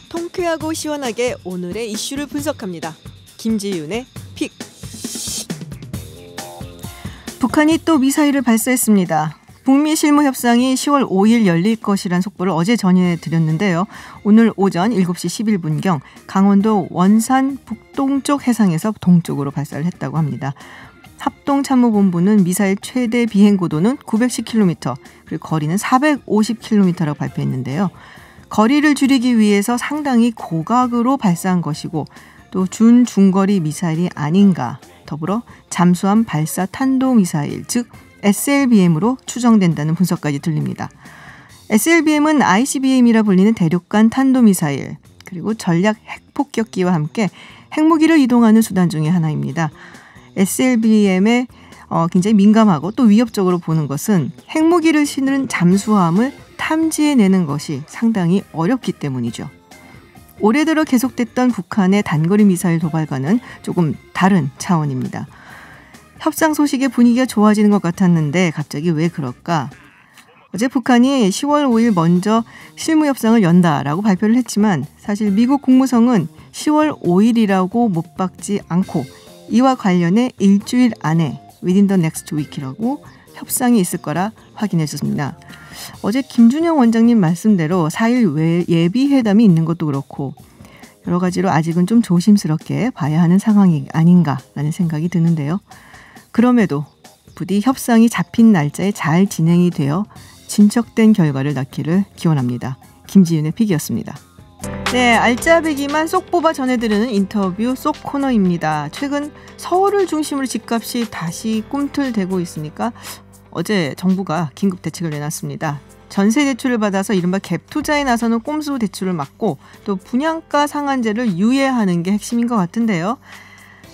통쾌하고 시원하게 오늘의 이슈를 분석합니다. 김지윤의 픽. 북한이 또 미사일을 발사했습니다. 북미 실무 협상이 10월 5일 열릴 것이란 속보를 어제 전해드렸는데요. 오늘 오전 7시 11분경 강원도 원산 북동쪽 해상에서 동쪽으로 발사를 했다고 합니다. 합동참모본부는 미사일 최대 비행고도는 910km, 그리고 거리는 450km라고 발표했는데요. 거리를 줄이기 위해서 상당히 고각으로 발사한 것이고 또 중거리 미사일이 아닌가, 더불어 잠수함 발사 탄도미사일, 즉 SLBM으로 추정된다는 분석까지 들립니다. SLBM은 ICBM이라 불리는 대륙간 탄도미사일, 그리고 전략 핵폭격기와 함께 핵무기를 이동하는 수단 중에 하나입니다. SLBM에 굉장히 민감하고 또 위협적으로 보는 것은 핵무기를 실은 잠수함을 탐지해내는 것이 상당히 어렵기 때문이죠. 올해 들어 계속됐던 북한의 단거리 미사일 도발과는 조금 다른 차원입니다. 협상 소식에 분위기가 좋아지는 것 같았는데 갑자기 왜 그럴까? 어제 북한이 10월 5일 먼저 실무협상을 연다라고 발표를 했지만 사실 미국 국무성은 10월 5일이라고 못 박지 않고 이와 관련해 일주일 안에 within the next week이라고 협상이 있을 거라 확인했습니다. 어제 김준영 원장님 말씀대로 4일 예비회담이 있는 것도 그렇고 여러 가지로 아직은 좀 조심스럽게 봐야 하는 상황이 아닌가라는 생각이 드는데요. 그럼에도 부디 협상이 잡힌 날짜에 잘 진행이 되어 진척된 결과를 낳기를 기원합니다. 김지윤의 픽이었습니다. 네, 알짜배기만 쏙 뽑아 전해드리는 인터뷰 쏙 코너입니다. 최근 서울을 중심으로 집값이 다시 꿈틀대고 있으니까 어제 정부가 긴급 대책을 내놨습니다. 전세 대출을 받아서 이른바 갭 투자에 나서는 꼼수 대출을 막고 또 분양가 상한제를 유예하는 게 핵심인 것 같은데요.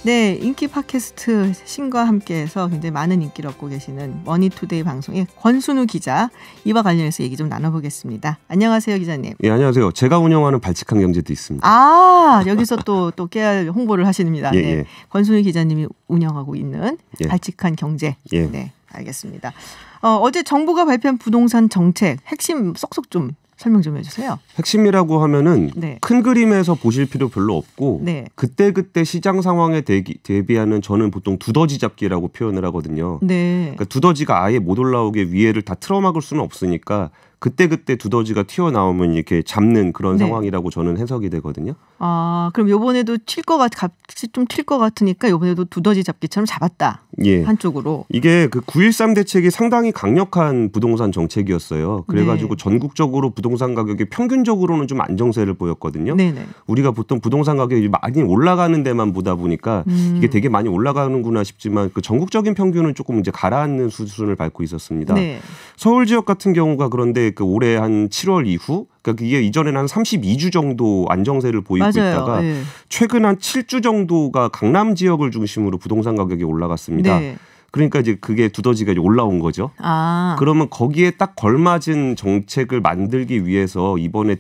네, 인기 팟캐스트 신과 함께해서 굉장히 많은 인기를 얻고 계시는 머니투데이 방송의 권순우 기자, 이와 관련해서 얘기 좀 나눠보겠습니다. 안녕하세요, 기자님. 예, 안녕하세요. 제가 운영하는 발칙한 경제도 있습니다. 아, 여기서 또 깨알 홍보를 하십니다. 예, 네, 예. 권순우 기자님이 운영하고 있는 예. 발칙한 경제. 예. 네, 알겠습니다. 어제 정부가 발표한 부동산 정책 핵심 쏙쏙 좀 설명 좀 해주세요. 핵심이라고 하면은 네. 큰 그림에서 보실 필요 별로 없고 네. 그때그때 시장 상황에 대비하는 저는 보통 두더지 잡기라고 표현을 하거든요. 네. 그러니까 두더지가 아예 못 올라오게 위에를 다 틀어막을 수는 없으니까 그때그때 두더지가 튀어나오면 이렇게 잡는 그런 네. 상황이라고 저는 해석이 되거든요. 아, 그럼 요번에도 같이 좀 튈 것 같으니까 요번에도 두더지 잡기처럼 잡았다. 예. 한쪽으로. 이게 그 9.13 대책이 상당히 강력한 부동산 정책이었어요. 그래가지고 네. 전국적으로 부동산 가격이 평균적으로는 좀 안정세를 보였거든요. 네네. 우리가 보통 부동산 가격이 많이 올라가는 데만 보다 보니까 이게 되게 많이 올라가는구나 싶지만 그 전국적인 평균은 조금 이제 가라앉는 수준을 밟고 있었습니다. 네. 서울 지역 같은 경우가 그런데 그 올해 한 7월 이후 그러니까 이게 이전에는 한 32주 정도 안정세를 보이고 맞아요. 있다가 네. 최근 한 7주 정도가 강남 지역을 중심으로 부동산 가격이 올라갔습니다. 네. 그러니까 이제 그게 두더지가 이제 올라온 거죠. 아. 그러면 거기에 딱 걸맞은 정책을 만들기 위해서 이번에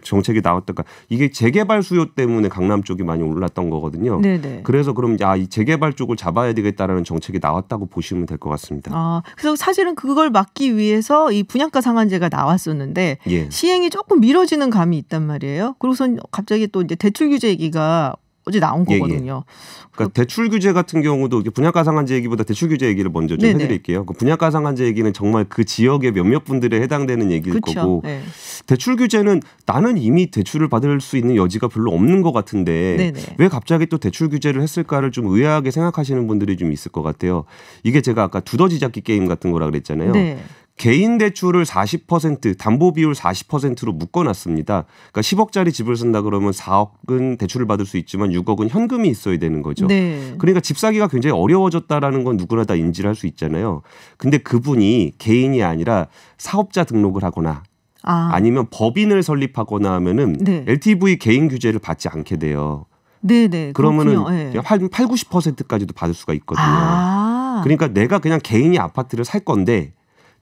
정책이 나왔다가 이게 재개발 수요 때문에 강남 쪽이 많이 올랐던 거거든요. 네네. 그래서 그럼 이 재개발 쪽을 잡아야 되겠다라는 정책이 나왔다고 보시면 될 것 같습니다. 아, 그래서 사실은 그걸 막기 위해서 이 분양가 상한제가 나왔었는데 예. 시행이 조금 미뤄지는 감이 있단 말이에요. 그러고선 갑자기 또 이제 대출 규제 얘기가 어제 나온 예, 예. 거거든요. 그러니까 대출 규제 같은 경우도 분양가 상한제 얘기보다 대출 규제 얘기를 먼저 좀 네네. 해드릴게요. 그 분양가 상한제 얘기는 정말 그 지역의 몇몇 분들에 해당되는 얘기일 그쵸. 거고 네. 대출 규제는 나는 이미 대출을 받을 수 있는 여지가 별로 없는 것 같은데 네네. 왜 갑자기 또 대출 규제를 했을까를 좀 의아하게 생각하시는 분들이 좀 있을 것 같아요. 이게 제가 아까 두더지 잡기 게임 같은 거라 그랬잖아요. 네. 개인 대출을 40% 담보 비율 40%로 묶어놨습니다. 그러니까 10억짜리 집을 쓴다 그러면 4억은 대출을 받을 수 있지만 6억은 현금이 있어야 되는 거죠. 네. 그러니까 집 사기가 굉장히 어려워졌다라는 건 누구나 다 인지를 할 수 있잖아요. 근데 그분이 개인이 아니라 사업자 등록을 하거나 아니면 법인을 설립하거나 하면은 네. LTV 개인 규제를 받지 않게 돼요. 네네. 그러면은 네. 한 8, 90%까지도 받을 수가 있거든요. 아. 그러니까 내가 그냥 개인이 아파트를 살 건데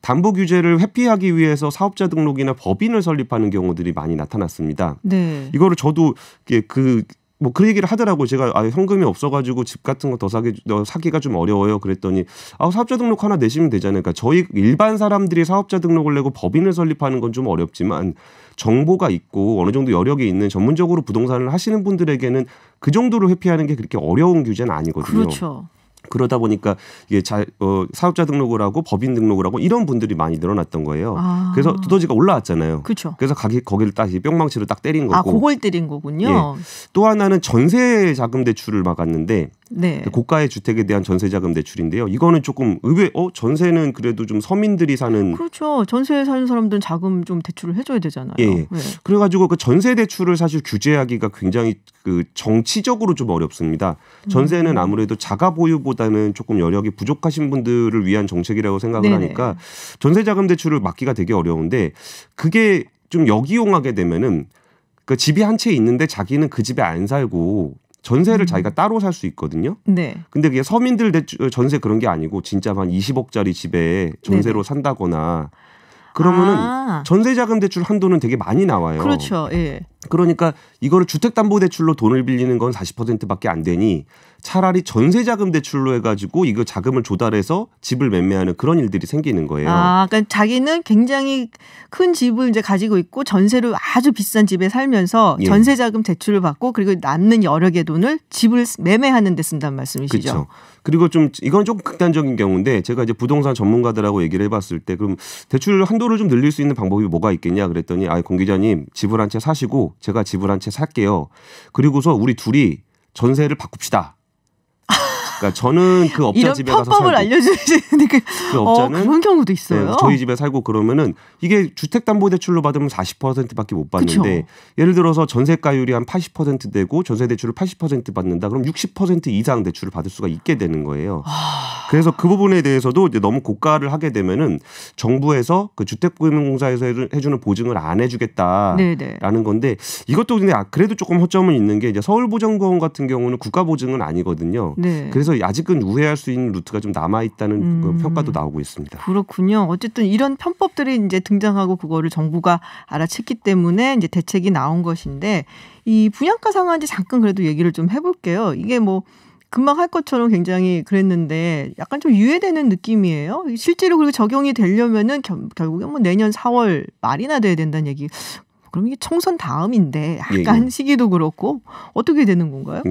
담보 규제를 회피하기 위해서 사업자 등록이나 법인을 설립하는 경우들이 많이 나타났습니다. 네. 이거를 저도 그 뭐 그 얘기를 하더라고요. 제가 현금이 없어가지고 집 같은 거 더 사기가 좀 어려워요. 그랬더니 사업자 등록 하나 내시면 되잖아요. 그러니까 저희 일반 사람들이 사업자 등록을 내고 법인을 설립하는 건 좀 어렵지만 정보가 있고 어느 정도 여력이 있는 전문적으로 부동산을 하시는 분들에게는 그 정도로 회피하는 게 그렇게 어려운 규제는 아니거든요. 그렇죠. 그러다 보니까 이게 사업자 등록을 하고 법인 등록을 하고 이런 분들이 많이 늘어났던 거예요. 그래서 두더지가 올라왔잖아요. 그렇죠. 그래서 거기를 딱 뿅망치로 딱 때린 거고. 그걸 때린 거군요. 예. 또 하나는 전세 자금 대출을 막았는데 네. 고가의 주택에 대한 전세 자금 대출인데요. 이거는 조금 전세는 그래도 좀 서민들이 사는. 그렇죠. 전세에 사는 사람들은 자금 좀 대출을 해줘야 되잖아요. 예. 네. 그래가지고 그 전세 대출을 사실 규제하기가 굉장히 그 정치적으로 좀 어렵습니다. 전세는 아무래도 자가 보유보다는 조금 여력이 부족하신 분들을 위한 정책이라고 생각을 네네. 하니까 전세 자금 대출을 막기가 되게 어려운데 그게 좀 역이용하게 되면은 그 집이 한 채 있는데 자기는 그 집에 안 살고 전세를 자기가 따로 살 수 있거든요. 네. 근데 그게 서민들 전세 그런 게 아니고 진짜 한 20억짜리 집에 전세로 네네. 산다거나 그러면은 전세자금 대출 한도는 되게 많이 나와요. 그렇죠. 예. 그러니까 이거를 주택담보대출로 돈을 빌리는 건 40%밖에 안 되니 차라리 전세자금 대출로 해가지고 이거 자금을 조달해서 집을 매매하는 그런 일들이 생기는 거예요. 그러니까 자기는 굉장히 큰 집을 이제 가지고 있고 전세로 아주 비싼 집에 살면서 예. 전세자금 대출을 받고 그리고 남는 여력의 돈을 집을 매매하는 데 쓴다는 말씀이시죠. 그렇죠. 그리고 좀 이건 좀 극단적인 경우인데 제가 이제 부동산 전문가들하고 얘기를 해봤을 때 그럼 대출 한도를 좀 늘릴 수 있는 방법이 뭐가 있겠냐 그랬더니 공 기자님 집을 한 채 사시고 제가 집을 한 채 살게요. 그리고서 우리 둘이 전세를 바꿉시다. 그러니까 저는 그 업자 집에 가서 살고 편법을 알려주시는 그 업자는 그런 경우도 있어요. 네, 저희 집에 살고 그러면은 이게 주택담보대출로 받으면 40%밖에 못 받는데 그쵸? 예를 들어서 전세가율이 한 80% 되고 전세대출을 80% 받는다. 그럼 60% 이상 대출을 받을 수가 있게 되는 거예요. 그래서 그 부분에 대해서도 이제 너무 고가를 하게 되면은 정부에서 그 주택금융공사에서 해주는 보증을 안 해주겠다라는 네네. 건데 이것도 근데 그래도 조금 허점은 있는 게 이제 서울보증보험 같은 경우는 국가보증은 아니거든요. 네. 그래서 아직은 우회할 수 있는 루트가 좀 남아 있다는 그 평가도 나오고 있습니다. 그렇군요. 어쨌든 이런 편법들이 이제 등장하고 그거를 정부가 알아챘기 때문에 이제 대책이 나온 것인데 이 분양가 상한제 잠깐 그래도 얘기를 좀 해볼게요. 이게 뭐 금방 할 것처럼 굉장히 그랬는데 약간 좀 유예되는 느낌이에요. 실제로 그리고 적용이 되려면은 결국엔 뭐 내년 4월 말이나 돼야 된다는 얘기. 그럼 이게 총선 다음인데 약간 예. 시기도 그렇고 어떻게 되는 건가요?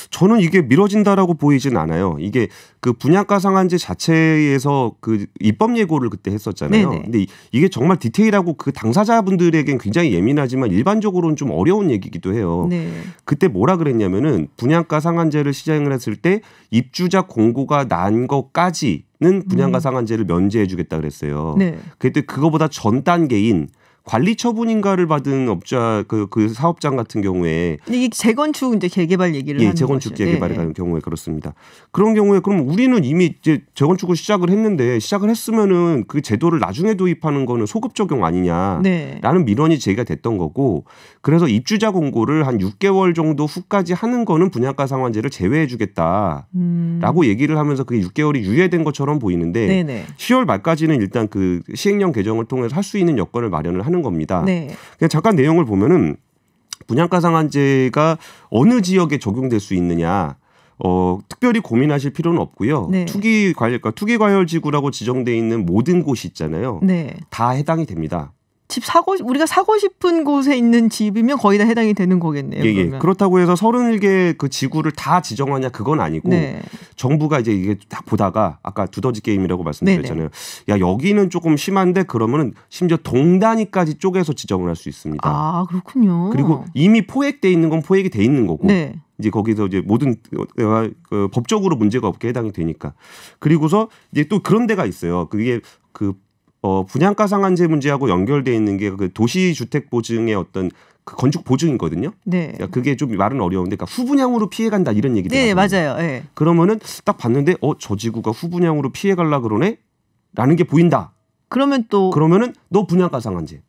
저는 이게 미뤄진다라고 보이진 않아요. 이게 그 분양가 상한제 자체에서 그 입법 예고를 그때 했었잖아요. 네네. 근데 이게 정말 디테일하고 그 당사자분들에겐 굉장히 예민하지만 일반적으로는 좀 어려운 얘기기도 해요. 네. 그때 뭐라 그랬냐면은 분양가 상한제를 시행을 했을 때 입주자 공고가 난 것까지는 분양가 상한제를 면제해 주겠다 그랬어요. 네. 그때 그거보다 전 단계인 관리 처분인가를 받은 업자 그 사업장 같은 경우에 이게 재건축 이제 재개발 얘기를 하는 재건축 거죠. 재개발에 가는 경우에 그렇습니다. 그런 경우에 그럼 우리는 이미 이제 재건축을 시작을 했는데 시작을 했으면은 그 제도를 나중에 도입하는 거는 소급 적용 아니냐라는 네. 민원이 제기가 됐던 거고 그래서 입주자 공고를 한 6개월 정도 후까지 하는 거는 분양가 상한제를 제외해 주겠다라고 얘기를 하면서 그게 6개월이 유예된 것처럼 보이는데 네네. 10월 말까지는 일단 그 시행령 개정을 통해서 할 수 있는 여건을 마련을 하는 겁니다. 네. 그냥 잠깐 내용을 보면은 분양가 상한제가 어느 지역에 적용될 수 있느냐 특별히 고민하실 필요는 없고요. 네. 투기과열지구라고 지정돼 있는 모든 곳이 있잖아요. 네. 다 해당이 됩니다. 우리가 사고 싶은 곳에 있는 집이면 거의 다 해당이 되는 거겠네요. 예, 예. 그렇다고 해서 31개 그 지구를 다 지정하냐 그건 아니고 네. 정부가 이제 이게 딱 보다가 아까 두더지 게임이라고 말씀드렸잖아요. 네네. 야 여기는 조금 심한데 그러면은 심지어 동단위까지 쪼개서 지정을 할 수 있습니다. 아 그렇군요. 그리고 이미 포획돼 있는 건 포획이 돼 있는 거고. 네. 이제 거기서 이제 모든 법적으로 문제가 없게 해당이 되니까. 그리고서 이제 또 그런 데가 있어요. 그게 분양가 상한제 문제하고 연결돼 있는 게 그 도시주택 보증의 어떤 그 건축 보증이거든요. 네. 그게 좀 말은 어려운데, 그러니까 후분양으로 피해간다 이런 얘기들. 네, 맞아요. 네. 그러면은 딱 봤는데, 저 지구가 후분양으로 피해갈라 그러네, 라는 게 보인다. 그러면은 너 분양가 상한제.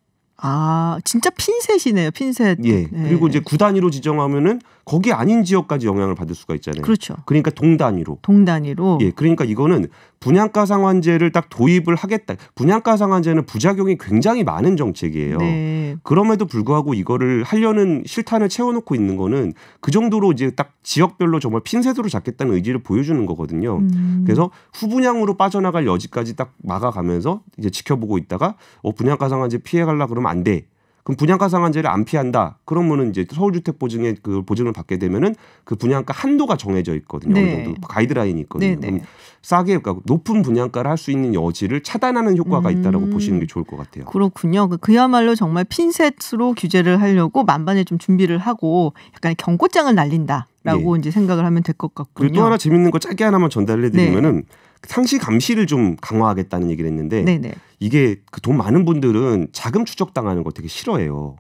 아, 진짜 핀셋이네요. 핀셋. 예. 그리고 이제 구 단위로 지정하면은 거기 아닌 지역까지 영향을 받을 수가 있잖아요. 그렇죠. 그러니까 동 단위로. 동 단위로. 예. 그러니까 이거는 분양가 상한제를 딱 도입을 하겠다. 분양가 상한제는 부작용이 굉장히 많은 정책이에요. 네. 그럼에도 불구하고 이거를 하려는 실탄을 채워놓고 있는 거는 그 정도로 이제 딱 지역별로 정말 핀셋으로 잡겠다는 의지를 보여주는 거거든요. 그래서 후분양으로 빠져나갈 여지까지 딱 막아가면서 이제 지켜보고 있다가 분양가 상한제 피해가려 그러면 안 돼. 그럼 분양가 상한제를 안 피한다. 그러면은 이제 서울주택 보증의 그 보증을 받게 되면은 그 분양가 한도가 정해져 있거든요. 네. 어느 정도 가이드라인이 있거든요. 네. 그럼 싸게 그러니까 높은 분양가를 할 수 있는 여지를 차단하는 효과가 있다라고 보시는 게 좋을 것 같아요. 그렇군요. 그야말로 정말 핀셋으로 규제를 하려고 만반에 좀 준비를 하고 약간 경고장을 날린다라고 이제 생각을 하면 될 것 같군요. 그리고 또 하나 재밌는 거 짧게 하나만 전달해드리면은 상시 감시를 좀 강화하겠다는 얘기를 했는데 이게 그 돈 많은 분들은 자금 추적당하는 거 되게 싫어해요.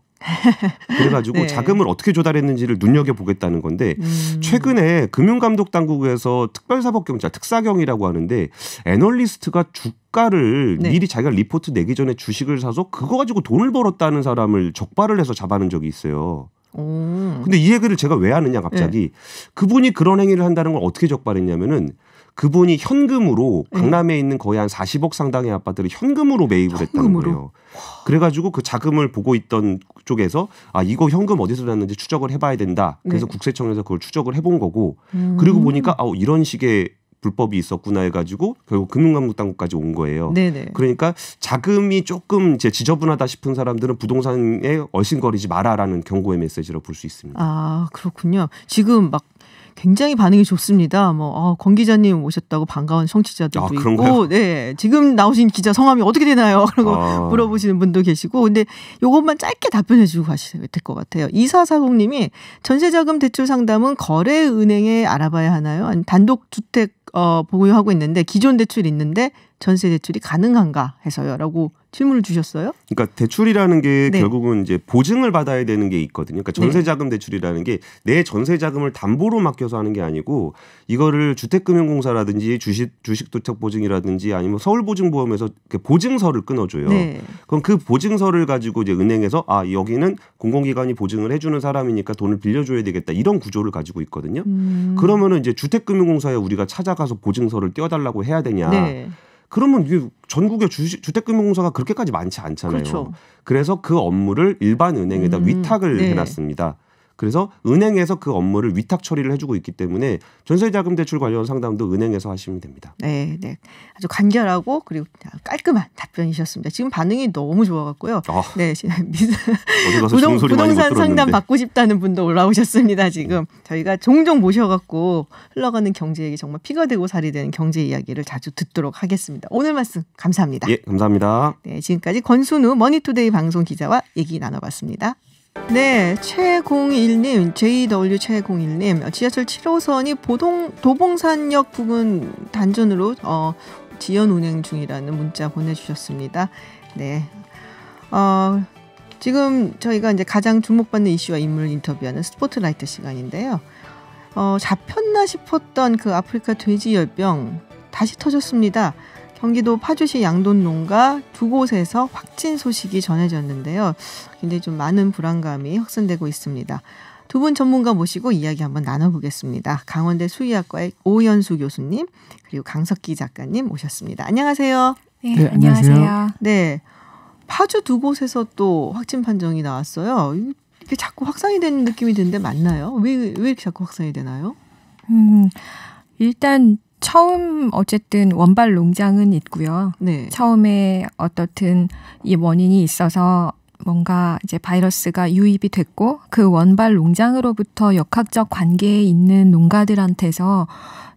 그래가지고 자금을 어떻게 조달했는지를 눈여겨보겠다는 건데 최근에 금융감독당국에서 특별사법경찰 특사경이라고 하는데 애널리스트가 주가를 미리 자기가 리포트 내기 전에 주식을 사서 그거 가지고 돈을 벌었다는 사람을 적발을 해서 잡아낸 적이 있어요. 근데 이 얘기를 제가 왜 하느냐 갑자기 그분이 그런 행위를 한다는 걸 어떻게 적발했냐면은 그분이 현금으로 강남에 있는 거의 한 40억 상당의 아파트를 현금으로 매입을 했다는 거예요. 그래가지고 그 자금을 보고 있던 쪽에서 아 이거 현금 어디서 났는지 추적을 해봐야 된다. 그래서 국세청에서 그걸 추적을 해본 거고 그리고 보니까 이런 식의 불법이 있었구나 해가지고 결국 금융감독당국까지 온 거예요. 그러니까 자금이 조금 이제 지저분하다 싶은 사람들은 부동산에 얼씬거리지 마라라는 경고의 메시지로 볼 수 있습니다. 아 그렇군요. 지금 막 굉장히 반응이 좋습니다. 권 기자님 오셨다고 반가운 청취자들도 있고, 지금 나오신 기자 성함이 어떻게 되나요? 그러고 물어보시는 분도 계시고, 근데 이것만 짧게 답변해주고 가셔야 될 것 같아요. 2440님이 전세자금 대출 상담은 거래은행에 알아봐야 하나요? 아니 단독 주택 보유하고 있는데 기존 대출이 있는데 전세 대출이 가능한가 해서요라고 질문을 주셨어요. 그러니까 대출이라는 게 결국은 이제 보증을 받아야 되는 게 있거든요. 그러니까 전세자금 대출이라는 게 내 전세자금을 담보로 맡겨서 하는 게 아니고 이거를 주택금융공사라든지 주식도착보증이라든지 아니면 서울보증보험에서 보증서를 끊어줘요. 그럼 그 보증서를 가지고 이제 은행에서 아 여기는 공공기관이 보증을 해주는 사람이니까 돈을 빌려줘야 되겠다 이런 구조를 가지고 있거든요. 그러면은 이제 주택금융공사에 우리가 찾아가서 보증서를 떼어달라고 해야 되냐? 그러면 이게 전국의 주택금융공사가 그렇게까지 많지 않잖아요. 그렇죠. 그래서 그 업무를 일반 은행에다 위탁을 해놨습니다. 그래서 은행에서 그 업무를 위탁 처리를 해주고 있기 때문에 전세자금 대출 관련 상담도 은행에서 하시면 됩니다. 네. 아주 간결하고 그리고 깔끔한 답변이셨습니다. 지금 반응이 너무 좋아갖고요. 어디 가서 좋은 소리 많이 못 들었는데. 부동산 상담 받고 싶다는 분도 올라오셨습니다. 지금 저희가 종종 모셔갖고 흘러가는 경제 얘기 정말 피가 되고 살이 되는 경제 이야기를 자주 듣도록 하겠습니다. 오늘 말씀 감사합니다. 예, 감사합니다. 네, 지금까지 권순우 머니투데이 방송 기자와 얘기 나눠봤습니다. 네, 최01님, JW 최01님, 지하철 7호선이 도봉산역 부근 단전으로 지연 운행 중이라는 문자 보내주셨습니다. 네, 지금 저희가 이제 가장 주목받는 이슈와 인물 인터뷰하는 스포트라이트 시간인데요. 잡혔나 싶었던 그 아프리카 돼지열병 다시 터졌습니다. 경기도 파주시 양돈 농가 두 곳에서 확진 소식이 전해졌는데요. 굉장히 좀 많은 불안감이 확산되고 있습니다. 두 분 전문가 모시고 이야기 한번 나눠보겠습니다. 강원대 수의학과의 오연수 교수님 그리고 강석기 작가님 모셨습니다. 안녕하세요. 네, 안녕하세요. 네, 파주 두 곳에서 또 확진 판정이 나왔어요. 이게 자꾸 확산이 되는 느낌이 드는데 맞나요? 왜 이렇게 자꾸 확산이 되나요? 일단 처음 어쨌든 원발 농장은 있고요. 처음에 어떻든 이 원인이 있어서 뭔가 이제 바이러스가 유입이 됐고 그 원발 농장으로부터 역학적 관계에 있는 농가들한테서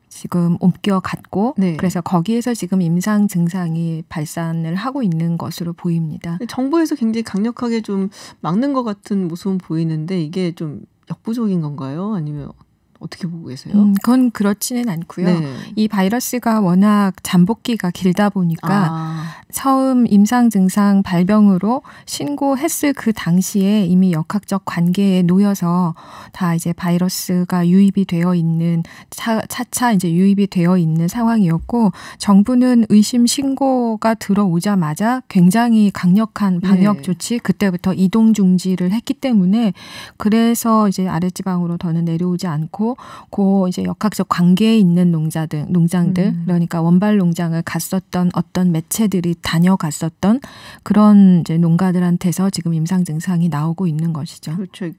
지금 옮겨갔고 그래서 거기에서 지금 임상 증상이 발산을 하고 있는 것으로 보입니다. 정부에서 굉장히 강력하게 좀 막는 것 같은 모습은 보이는데 이게 좀 역부족인 건가요? 아니면 어떻게 보고 계세요? 그건 그렇지는 않고요. 이 바이러스가 워낙 잠복기가 길다 보니까 처음 임상 증상 발병으로 신고했을 그 당시에 이미 역학적 관계에 놓여서 다 이제 바이러스가 유입이 되어 있는 차차 이제 유입이 되어 있는 상황이었고 정부는 의심 신고가 들어오자마자 굉장히 강력한 방역 조치 그때부터 이동 중지를 했기 때문에 그래서 이제 아랫지방으로 더는 내려오지 않고 그 이제 역학적 관계에 있는 농장들 그러니까 원발 농장을 갔었던 어떤 매체들이 다녀갔었던 그런 이제 농가들한테서 지금 임상 증상이 나오고 있는 것이죠. 그렇죠.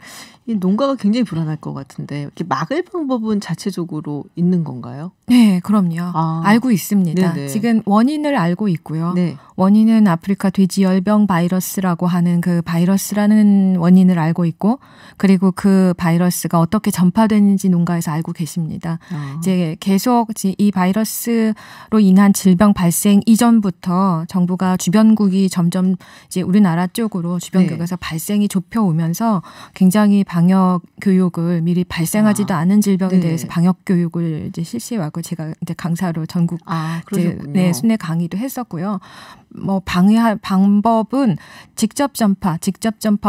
이 농가가 굉장히 불안할 것 같은데 이렇게 막을 방법은 자체적으로 있는 건가요? 네, 그럼요. 알고 있습니다. 네네. 지금 원인을 알고 있고요. 네. 원인은 아프리카 돼지열병 바이러스라고 하는 그 바이러스라는 원인을 알고 있고 그리고 그 바이러스가 어떻게 전파되는지 농가에서 알고 계십니다. 이제 계속 이 바이러스로 인한 질병 발생 이전부터 정부가 주변국이 점점 이제 우리나라 쪽으로 주변국에서 발생이 좁혀오면서 굉장히 방역 교육을 미리 발생하지도 않은 질병에 대해서 방역 교육을 이제 실시하고 제가 이제 강사로 전국 이제 순회 강의도 했었고요. 뭐 방해할 방법은 직접 전파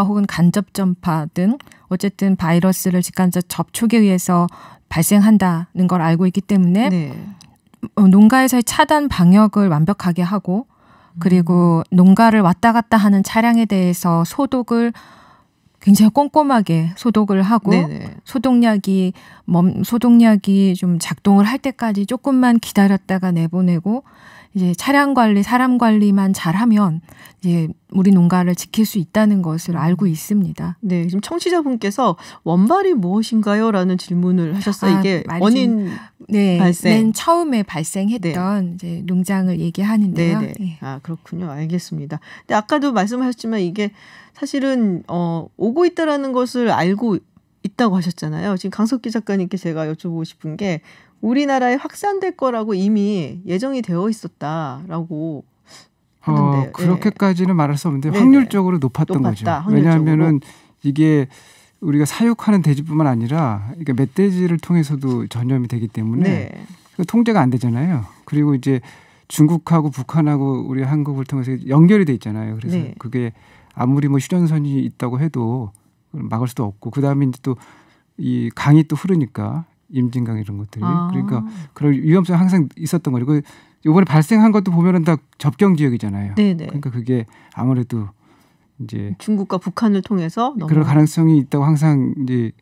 혹은 간접 전파 등 어쨌든 바이러스를 직간접 접촉에 의해서 발생한다는 걸 알고 있기 때문에 농가에서의 차단 방역을 완벽하게 하고 그리고 농가를 왔다 갔다 하는 차량에 대해서 소독을 굉장히 꼼꼼하게 소독을 하고 소독약이 좀 작동을 할 때까지 조금만 기다렸다가 내보내고 이제 차량 관리, 사람 관리만 잘하면 이제 우리 농가를 지킬 수 있다는 것을 알고 있습니다. 네, 지금 청취자분께서 원발이 무엇인가요? 라는 질문을 하셨어요. 이게 원인 발생. 맨 처음에 발생했던 이제 농장을 얘기하는데요. 네. 그렇군요. 알겠습니다. 근데 아까도 말씀하셨지만 이게 사실은 오고 있다라는 것을 알고 있다고 하셨잖아요. 지금 강석기 작가님께 제가 여쭤보고 싶은 게 우리나라에 확산될 거라고 이미 예정이 되어 있었다라고 하던데. 그렇게까지는 말할 수 없는데 확률적으로 높았던 거죠. 왜냐하면은 이게 우리가 사육하는 돼지뿐만 아니라 이게 멧돼지를 통해서도 전염이 되기 때문에 통제가 안 되잖아요. 그리고 이제 중국하고 북한하고 우리 한국을 통해서 연결이 돼 있잖아요. 그래서 그게 아무리 뭐 휴전선이 있다고 해도 막을 수도 없고 그다음에 이제 또 이 강이 또 흐르니까 임진강 이런 것들이 그러니까 그런 위험성이 항상 있었던 거죠. 그 이번에 발생한 것도 보면은 다 접경 지역이잖아요. 그러니까 그게 아무래도 이제 중국과 북한을 통해서 그럴 가능성이 있다고 항상 이제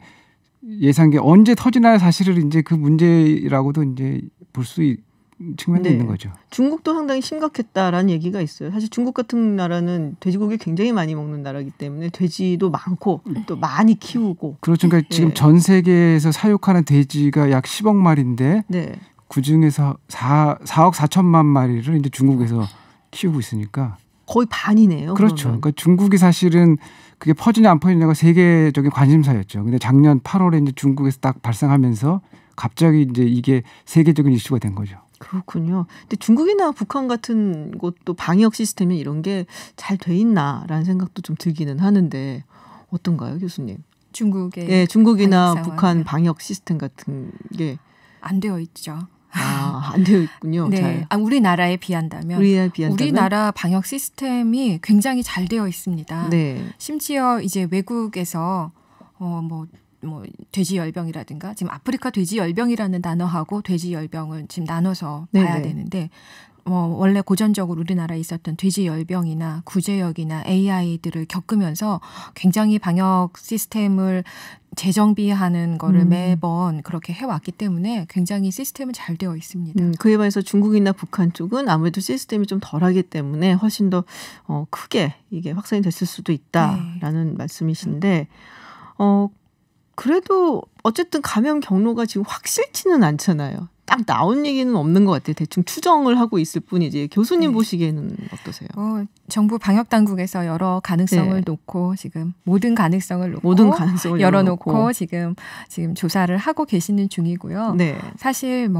예상이 언제 터지나 사실은 이제 그 문제라고도 이제 볼 수 측면도 있는 거죠. 중국도 상당히 심각했다라는 얘기가 있어요. 사실 중국 같은 나라는 돼지고기 굉장히 많이 먹는 나라이기 때문에 돼지도 많고 또 많이 키우고. 그렇죠. 그러니까 지금 전 세계에서 사육하는 돼지가 약 10억 마리인데 그중에서 4억 4천만 마리를 이제 중국에서 키우고 있으니까 거의 반이네요. 그렇죠. 그러면. 그러니까 중국이 사실은 그게 퍼지냐 안 퍼지냐가 세계적인 관심사였죠. 근데 작년 8월에 이제 중국에서 딱 발생하면서 갑자기 이제 이게 세계적인 이슈가 된 거죠. 그렇군요. 근데 중국이나 북한 같은 곳도 방역 시스템이 이런 게 잘 돼 있나라는 생각도 좀 들기는 하는데 어떤가요, 교수님? 중국이나 북한 방역 시스템 같은 게 안 되어 있죠. 안 되어 있군요. 잘. 우리나라에 비한다면 우리나라 방역 시스템이 굉장히 잘 되어 있습니다. 심지어 이제 외국에서 돼지열병이라든가 지금 아프리카 돼지열병이라는 단어하고 돼지열병을 지금 나눠서 봐야 되는데 원래 고전적으로 우리나라에 있었던 돼지열병이나 구제역이나 AI들을 겪으면서 굉장히 방역 시스템을 재정비하는 거를 매번 그렇게 해왔기 때문에 굉장히 시스템은 잘 되어 있습니다. 그에 반해서 중국이나 북한 쪽은 아무래도 시스템이 좀 덜하기 때문에 훨씬 더 크게 이게 확산이 됐을 수도 있다라는 말씀이신데 그래도 어쨌든 감염 경로가 지금 확실치는 않잖아요. 딱 나온 얘기는 없는 것 같아요. 대충 추정을 하고 있을 뿐이지. 교수님 보시기에는 어떠세요? 정부 방역 당국에서 여러 가능성을 놓고 지금 모든 가능성을 열어놓고 지금 조사를 하고 계시는 중이고요. 사실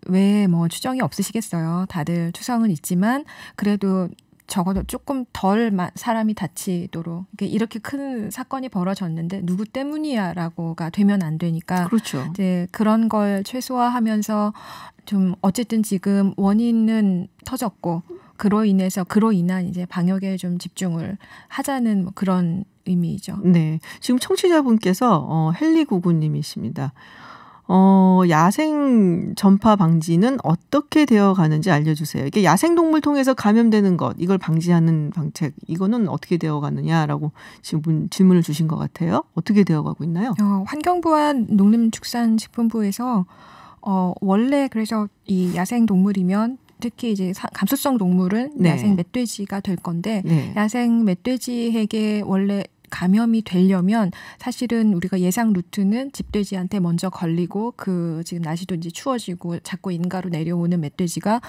왜 추정이 없으시겠어요. 다들 추정은 있지만 그래도 적어도 조금 덜 사람이 다치도록 이렇게 큰 사건이 벌어졌는데 누구 때문이야라고가 되면 안 되니까 이제 그런 걸 최소화하면서 좀 어쨌든 지금 원인은 터졌고 그로 인한 이제 방역에 좀 집중을 하자는 뭐 그런 의미이죠. 네. 지금 청취자분께서 헬리구구님이십니다. 야생 전파 방지는 어떻게 되어 가는지 알려주세요. 이게 야생동물 통해서 감염되는 것, 이걸 방지하는 방책, 이거는 어떻게 되어 가느냐라고 지금 질문을 주신 것 같아요. 어떻게 되어 가고 있나요? 환경부와 농림축산식품부에서 원래 그래서 이 야생동물이면 특히 이제 감수성 동물은 네. 야생 멧돼지가 될 건데 네. 야생 멧돼지에게 원래 감염이 되려면 사실은 우리가 예상 루트는 집돼지한테 먼저 걸리고 지금 날씨도 이제 추워지고 자꾸 인가로 내려오는 멧돼지가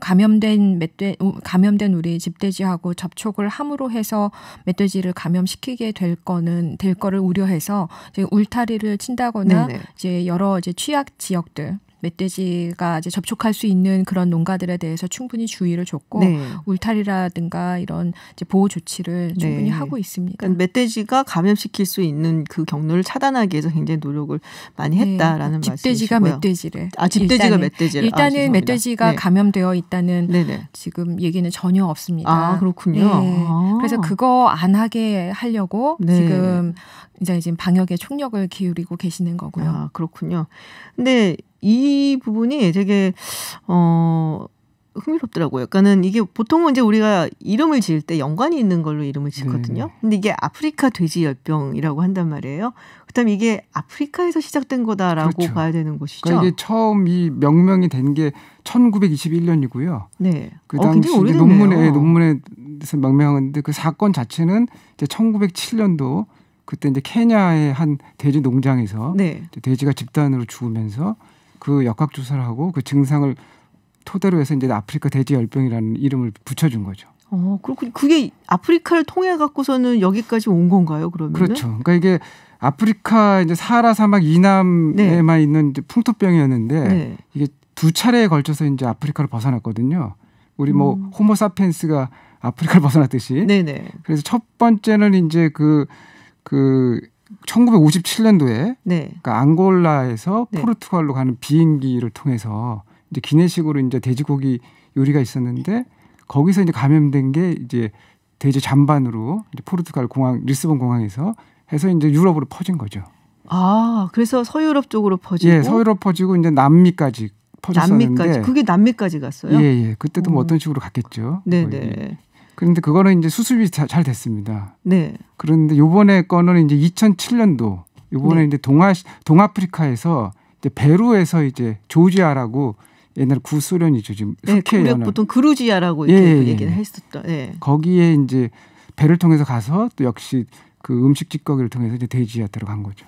감염된 우리 집돼지하고 접촉을 함으로 해서 멧돼지를 감염시키게 될 거를 우려해서 이제 울타리를 친다거나 네네. 이제 여러 이제 취약 지역들 멧돼지가 이제 접촉할 수 있는 그런 농가들에 대해서 충분히 주의를 줬고 네. 울타리라든가 이런 이제 보호 조치를 충분히 네. 하고 있습니다. 그러니까 멧돼지가 감염시킬 수 있는 그 경로를 차단하기 위해서 굉장히 노력을 많이 했다라는 네. 집돼지가 말씀이시고요. 멧돼지를 집돼지가 멧돼지를 일단은 멧돼지가 네. 감염되어 있다는 네네. 지금 얘기는 전혀 없습니다. 그렇군요. 네. 그래서 그거 안 하게 하려고 네. 지금 방역에 총력을 기울이고 계시는 거고요. 그렇군요. 근데 이 부분이 되게 흥미롭더라고요. 그러니까는 이게 보통은 이제 우리가 이름을 지을 때 연관이 있는 걸로 이름을 짓거든요. 근데 이게 아프리카 돼지 열병이라고 한단 말이에요. 그렇다면 이게 아프리카에서 시작된 거다라고 그렇죠. 봐야 되는 것이죠. 그러니까 이게 처음 이 명명이 된 게 1921년이고요. 네. 그 당시 논문에서 명명했는데 그 사건 자체는 이제 1907년도 그때 이제 케냐의 한 돼지 농장에서 네. 돼지가 집단으로 죽으면서 그 역학조사를 하고 그 증상을 토대로 해서 이제 아프리카 돼지 열병이라는 이름을 붙여준 거죠. 그렇군요. 그게 아프리카를 통해 갖고서는 여기까지 온 건가요? 그러면? 그렇죠. 그러니까 이게 아프리카 이제 사하라 사막 이남에만 네. 있는 이제 풍토병이었는데 네. 이게 두 차례에 걸쳐서 이제 아프리카를 벗어났거든요. 우리 뭐 호모사피엔스가 아프리카를 벗어났듯이. 네네. 그래서 첫 번째는 이제 그 1957년도에 네. 그러니까 앙골라에서 네. 포르투갈로 가는 비행기를 통해서 이제 기내식으로 이제 돼지고기 요리가 있었는데 거기서 이제 감염된 게 이제 돼지 잔반으로 이제 포르투갈 공항 리스본 공항에서 해서 이제 유럽으로 퍼진 거죠. 그래서 서유럽 쪽으로 퍼지고 예, 서유럽 퍼지고 이제 남미까지 퍼졌었는데 그게 남미까지 갔어요? 예. 그때도 뭐 어떤 식으로 갔겠죠. 네네. 그런데 그거는 이제 수습이 잘 됐습니다. 네. 그런데 요번에 거는 이제 2007년도 요번에 네. 이제 동아프리카에서 이제 베루에서 이제 조지아라고 옛날 구소련이죠. 지금 우리가 보통 그루지아라고 이렇게 얘기를 했었죠. 예. 거기에 이제 배를 통해서 가서 또 역시 그 음식 찌꺼기를 통해서 이제 돼지한테로 간 거죠.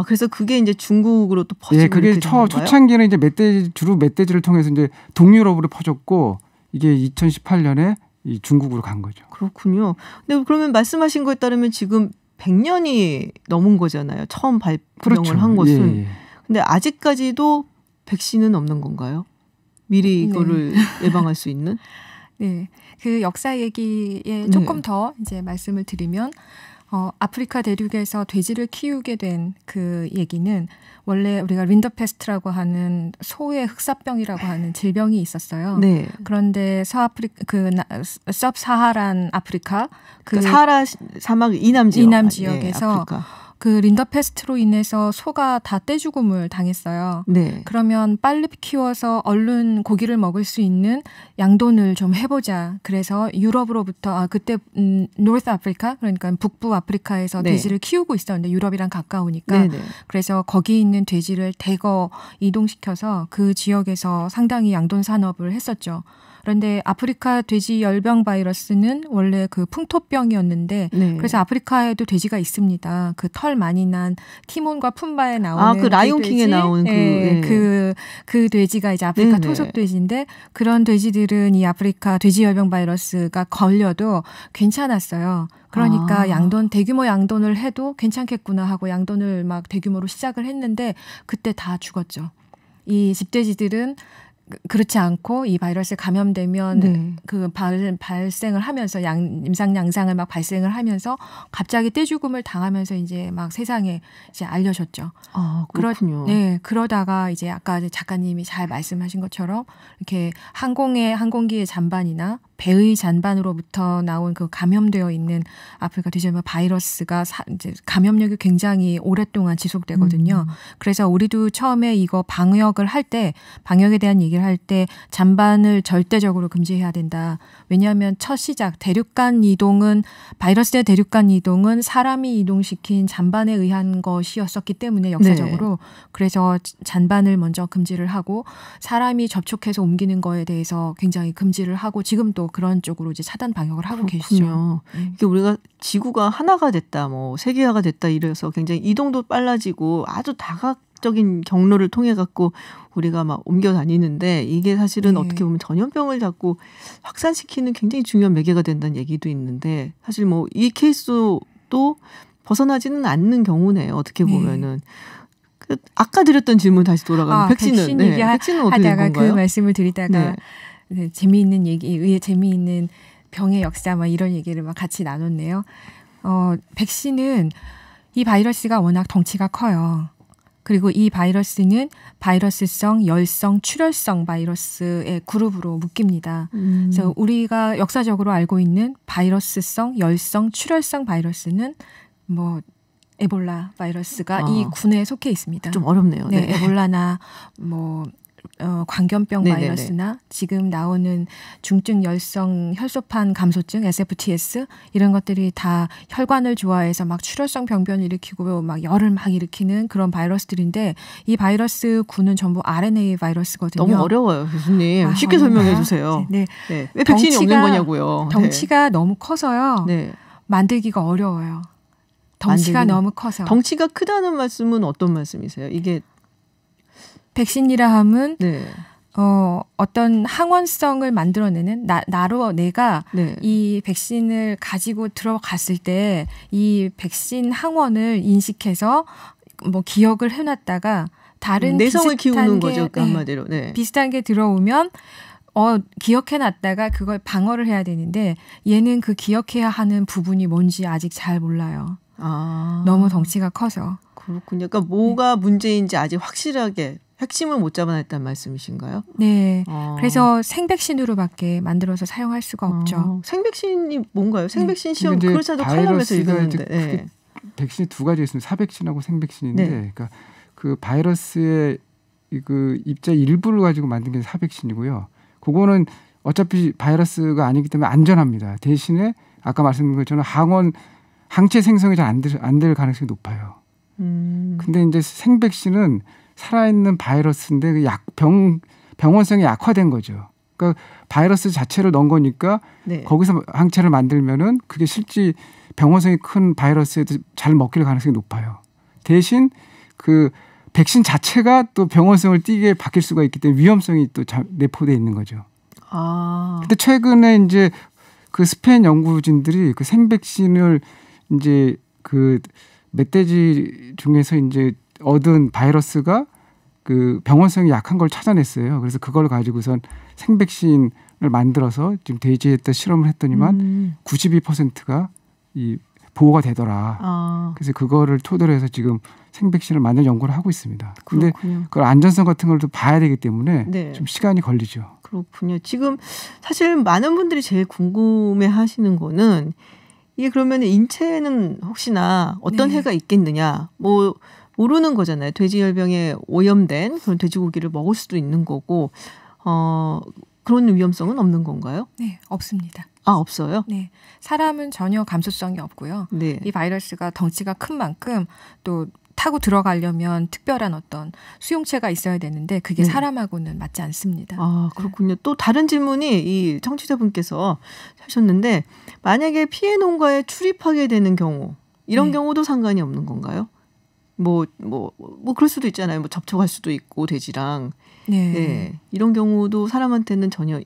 그래서 그게 이제 중국으로 또 퍼지고 예, 그게 초창기는 이제 주로 멧돼지를 통해서 이제 동유럽으로 퍼졌고 이게 2018년에 이 중국으로 간 거죠. 그렇군요. 근데 그러면 말씀하신 거에 따르면 지금 100년이 넘은 거잖아요. 처음 발병을 그렇죠. 한 것은. 예. 근데 아직까지도 백신은 없는 건가요? 미리 이거를 예방할 수 있는? 네. 그 역사 얘기에 조금 더 이제 말씀을 드리면 아프리카 대륙에서 돼지를 키우게 된 그 얘기는 원래 우리가 린더페스트라고 하는 소의 흑사병이라고 하는 질병이 있었어요. 네. 그런데 서브사하란 아프리카 사하라 사막 이남 지역에서 그 린더페스트로 인해서 소가 다 떼죽음을 당했어요. 네. 그러면 빨리 키워서 얼른 고기를 먹을 수 있는 양돈을 좀 해보자. 그래서 유럽으로부터 그때 노스 아프리카 그러니까 북부 아프리카에서 네. 돼지를 키우고 있었는데 유럽이랑 가까우니까 네네. 그래서 거기 있는 돼지를 대거 이동시켜서 그 지역에서 상당히 양돈 산업을 했었죠. 그런데 아프리카 돼지 열병 바이러스는 원래 그 풍토병이었는데 네. 그래서 아프리카에도 돼지가 있습니다. 그 털 많이 난 티몬과 푼바에 나오는 그 라이온킹에 나오는 그 돼지가 이제 아프리카 토속 돼지인데 그런 돼지들은 이 아프리카 돼지 열병 바이러스가 걸려도 괜찮았어요. 그러니까 대규모 양돈을 해도 괜찮겠구나 하고 양돈을 막 대규모로 시작을 했는데 그때 다 죽었죠. 이 집돼지들은 그렇지 않고 이 바이러스에 감염되면 네. 그 발생을 하면서 임상 양상을 막 발생을 하면서 갑자기 떼죽음을 당하면서 이제 막 세상에 이제 알려졌죠. 아, 그렇군요. 네, 그러다가 이제 아까 작가님이 잘 말씀하신 것처럼 이렇게 항공기의 잔반이나 배의 잔반으로부터 나온 그 감염되어 있는 아프리카 돼지열병 바이러스가 이제 감염력이 굉장히 오랫동안 지속되거든요. 그래서 우리도 처음에 이거 방역에 대한 얘기를 할 때 잔반을 절대적으로 금지해야 된다. 왜냐하면 첫 시작 바이러스의 대륙간 이동은 사람이 이동시킨 잔반에 의한 것이었었기 때문에 역사적으로 네. 그래서 잔반을 먼저 금지를 하고 사람이 접촉해서 옮기는 거에 대해서 굉장히 금지를 하고 지금도 하고 그런 쪽으로 이제 차단 방역을 하고 계시죠. 이게 우리가 지구가 하나가 됐다, 뭐 세계화가 됐다 이래서 굉장히 이동도 빨라지고 아주 다각적인 경로를 통해 갖고 우리가 막 옮겨 다니는데 이게 사실은 네. 어떻게 보면 전염병을 자꾸 확산시키는 굉장히 중요한 매개가 된다는 얘기도 있는데 사실 뭐 이 케이스도 벗어나지는 않는 경우네요. 어떻게 보면은. 네. 아까 드렸던 질문 다시 돌아가면 백신은 백신은 어떻게 된 건가요? 그 말씀을 드리다가 네, 재미있는 얘기, 재미있는 병의 역사 막 이런 얘기를 막 같이 나눴네요. 백신은 이 바이러스가 워낙 덩치가 커요. 그리고 이 바이러스는 바이러스성, 열성, 출혈성 바이러스의 그룹으로 묶입니다. 그래서 우리가 역사적으로 알고 있는 바이러스성, 열성, 출혈성 바이러스는 뭐 에볼라 바이러스가 이 군에 속해 있습니다. 좀 어렵네요. 네, 에볼라나 뭐 광견병 바이러스나 지금 나오는 중증 열성 혈소판 감소증 SFTS 이런 것들이 다 혈관을 좋아해서 막 출혈성 병변을 일으키고 막 열을 막 일으키는 그런 바이러스들인데 이 바이러스 군은 전부 RNA 바이러스거든요. 너무 어려워요, 교수님. 쉽게 설명해 주세요. 네. 네. 왜 백신이 없는 거냐고요. 덩치가 너무 커서요. 네. 만들기가 어려워요. 덩치가 너무 커서. 덩치가 크다는 말씀은 어떤 말씀이세요? 이게 백신이라 함은 어떤 항원성을 만들어내는 내가 이 백신을 가지고 들어갔을 때 이 백신 항원을 인식해서 뭐 기억을 해놨다가 다른 내성을 키우는 거죠, 그 한마디로. 네. 비슷한 게 들어오면 기억해놨다가 그걸 방어를 해야 되는데 얘는 그 기억해야 하는 부분이 뭔지 아직 잘 몰라요. 너무 덩치가 커서. 그렇군요. 그러니까 뭐가 문제인지 아직 확실하게 핵심을 못 잡아냈다는 말씀이신가요? 네. 그래서 생백신으로밖에 만들어서 사용할 수가 없죠. 생백신이 뭔가요? 생백신 시험 그렇잖아도 칼럼에서 읽었는데. 네. 백신이 두 가지 있습니다. 사백신하고 생백신인데, 그러니까 그 바이러스의 그 입자 일부를 가지고 만든 게 사백신이고요. 그거는 어차피 바이러스가 아니기 때문에 안전합니다. 대신에 아까 말씀드린 것처럼 항체 생성이 잘 안 될 가능성이 높아요. 근데 이제 생백신은 살아있는 바이러스인데 그 병원성이 약화된 거죠. 그러니까 바이러스 자체를 넣은 거니까 거기서 항체를 만들면은 그게 실제 병원성이 큰 바이러스에도 잘 먹힐 가능성이 높아요. 대신 그 백신 자체가 또 병원성을 띠게 바뀔 수가 있기 때문에 위험성이 또 내포되어 있는 거죠. 근데 최근에 이제 그 스페인 연구진들이 그 생백신을 이제 그 멧돼지 중에서 이제 얻은 바이러스가 그 병원성이 약한 걸 찾아냈어요. 그래서 그걸 가지고선 생백신을 만들어서 지금 돼지에다 실험을 했더니만 92%가 이 보호가 되더라. 그래서 그거를 토대로 해서 지금 생백신을 만들 연구를 하고 있습니다. 그런데 그걸 안전성 같은 걸 또 봐야 되기 때문에 좀 시간이 걸리죠. 그렇군요. 지금 사실 많은 분들이 제일 궁금해하시는 거는 이게 그러면 인체에는 혹시나 어떤 해가 있겠느냐, 뭐 모르는 거잖아요. 돼지열병에 오염된 그런 돼지고기를 먹을 수도 있는 거고, 그런 위험성은 없는 건가요? 네, 없습니다. 없어요? 네, 사람은 전혀 감수성이 없고요. 이 바이러스가 덩치가 큰 만큼 또 타고 들어가려면 특별한 어떤 수용체가 있어야 되는데 그게 사람하고는 맞지 않습니다. 그렇군요. 또 다른 질문이 이 청취자분께서 하셨는데 만약에 피해 농가에 출입하게 되는 경우 이런 경우도 상관이 없는 건가요? 뭐 그럴 수도 있잖아요. 뭐 접촉할 수도 있고 돼지랑 이런 경우도 사람한테는 전혀